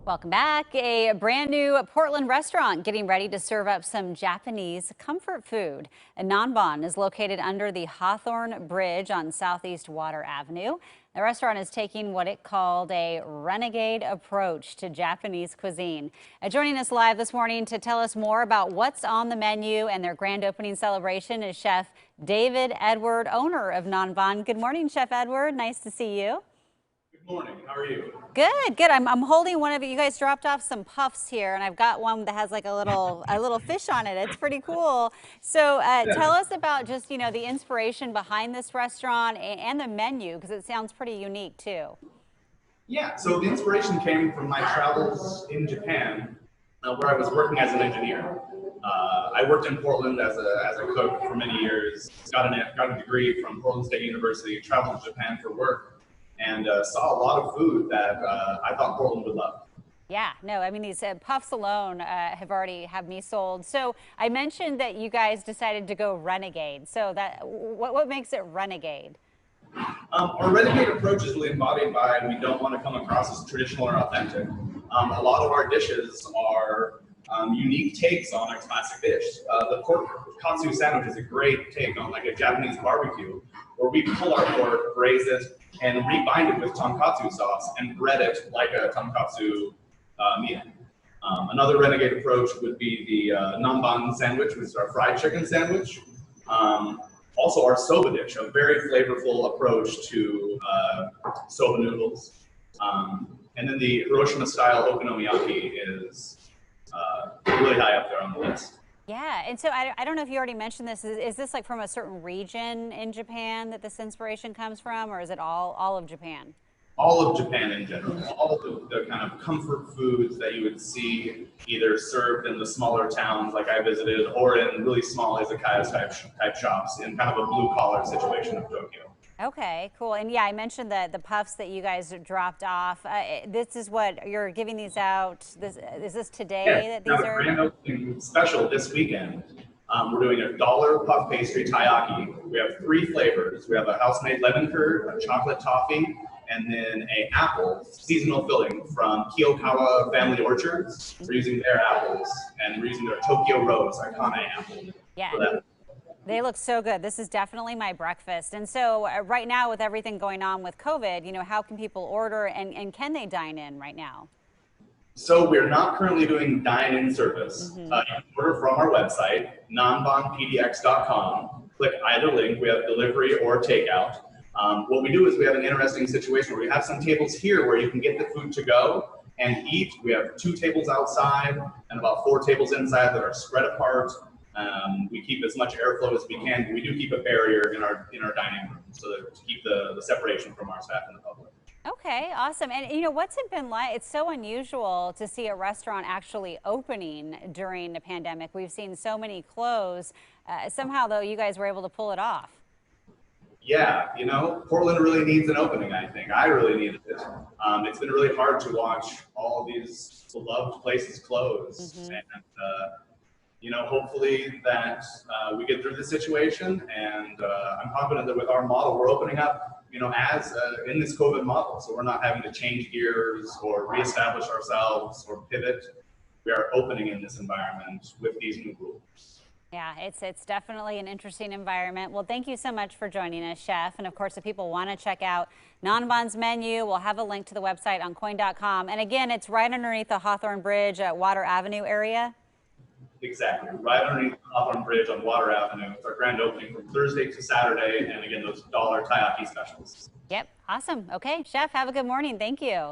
Welcome back. A brand new Portland restaurant getting ready to serve up some Japanese comfort food. Nanban is located under the Hawthorne Bridge on Southeast Water Avenue. The restaurant is taking what it called a renegade approach to Japanese cuisine. Joining us live this morning to tell us more about what's on the menu and their grand opening celebration is Chef David Edward, owner of Nanban. Good morning, Chef Edward. Nice to see you. Good morning. How are you? Good, good. I'm holding one of you. You guys dropped off some puffs here, and I've got one that has like a little fish on it. It's pretty cool. So tell us about just the inspiration behind this restaurant and the menu, because it sounds pretty unique too. Yeah. So the inspiration came from my travels in Japan, where I was working as an engineer. I worked in Portland as a cook for many years. Got a degree from Portland State University. Traveled to Japan for work. And saw a lot of food that I thought Portland would love. Yeah, no, I mean, these puffs alone have already have me sold. So I mentioned that you guys decided to go renegade. So what makes it renegade? Our renegade approach is really embodied by we don't want to come across as traditional or authentic. A lot of our dishes are unique takes on a classic dish. The pork katsu sandwich is a great take on like a Japanese barbecue, where we pull our pork, braise it, and rebind it with tonkatsu sauce and bread it like a tonkatsu meal. Another renegade approach would be the Nanban sandwich, which is our fried chicken sandwich. Also our soba dish, a very flavorful approach to soba noodles. And then the Hiroshima style okonomiyaki is really high up there on the list. Yeah, and so I don't know if you already mentioned this. Is this like from a certain region in Japan that this inspiration comes from, or is it all of Japan? All of Japan in general, all of the kind of comfort foods that you would see either served in the smaller towns like I visited, or in really small izakaya type shops in kind of a blue collar situation of Tokyo. Okay, cool. And yeah, I mentioned the puffs that you guys dropped off. This is what you're giving these out. Is this today that these are? Grand opening special this weekend. We're doing a dollar puff pastry taiyaki. We have 3 flavors. We have a house-made lemon curd, a chocolate toffee, and then a apple seasonal filling from Kiyokawa Family Orchards. We're using their apples, and we're using their Tokyo Rose Akane apple. Yeah. For that. They look so good. This is definitely my breakfast. And so right now, with everything going on with COVID, how can people order and can they dine in right now? So we're not currently doing dine-in service. You can order from our website, nanbanpdx.com. Click either link. We have delivery or takeout. What we do is we have an interesting situation where we have some tables here where you can get the food to go and eat. We have 2 tables outside and about 4 tables inside that are spread apart. We keep as much airflow as we can, but we do keep a barrier in our dining room so that to keep the separation from our staff and the public. Okay, awesome. And what's it been like? It's so unusual to see a restaurant actually opening during the pandemic. We've seen so many close. Somehow, though, you guys were able to pull it off. Yeah, Portland really needs an opening, I think. I really needed it. It's been really hard to watch all these beloved places close. And, hopefully that we get through this situation, and I'm confident that with our model, we're opening up, as in this COVID model. So we're not having to change gears or reestablish ourselves or pivot. We are opening in this environment with these new rules. Yeah, it's definitely an interesting environment. Well, thank you so much for joining us, Chef. And of course, if people want to check out Nanban's menu, we'll have a link to the website on coin.com. And again, it's right underneath the Hawthorne Bridge at Water Avenue area. Exactly, right underneath the Hawthorne Bridge on Water Avenue. It's our grand opening from Thursday to Saturday, and again, those dollar taiyaki specials. Yep, awesome. Okay, Chef, have a good morning. Thank you.